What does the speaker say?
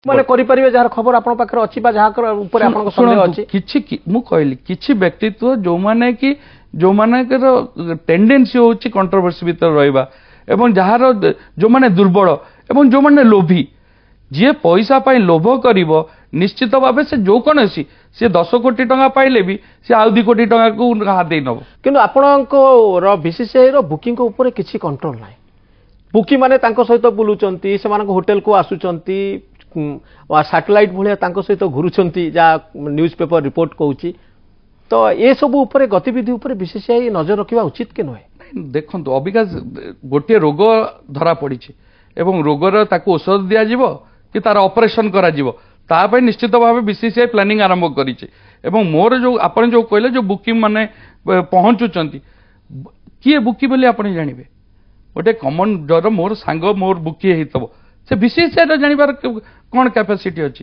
माने करि परिबे जहार खबर आपन पाखरे अछि बा जहा ऊपर आपन संदेह अछि किछि मु कहली किछि व्यक्तित्व जो माने कि जो माने के टेंडेंसी होछि कंट्रोवर्सी भीतर रहइबा एवं जहार जो माने दुर्बल एवं जो माने लोभी जे पैसा पाई लोभ करिवो निश्चित भाव से जो कौन सी 10 कोटी टंका पाइले भी से आउ 2 कोटी टंका को हाथ दे नब किंतु आपणको बीसीसीआई रो बुकिंग को ऊपर किछि कंट्रोल नाही बुकी माने तांको सहित बुलुचंती से मानको होटल को आसुचंती सैटेलाइट भलिया तांको सहित घुरुचंती जा न्यूज़पेपर रिपोर्ट कहूची तो ये सब ऊपर गतिविधि ऊपर बीसीसीआई नजर रखिबा उचित के नहे देखंतु अबिका गोटे रोग धरा पड़ी एवं रोगर ताको औषध दिया जिवो कि तार ऑपरेशन करा जिवो तापे निश्चित भाव बीसीसीआई प्लानिंग आरंभ करिছে एवं मोर जो आपण जो कहले जो बुकिंग माने पहुंचुचंती किए बुकी बोली आपण जानिबे गोटे कॉमन जर मोर सांग मोर बुकी हेतबो से बीसीसीआई रे जानिबार कोन कैपेसिटी अछि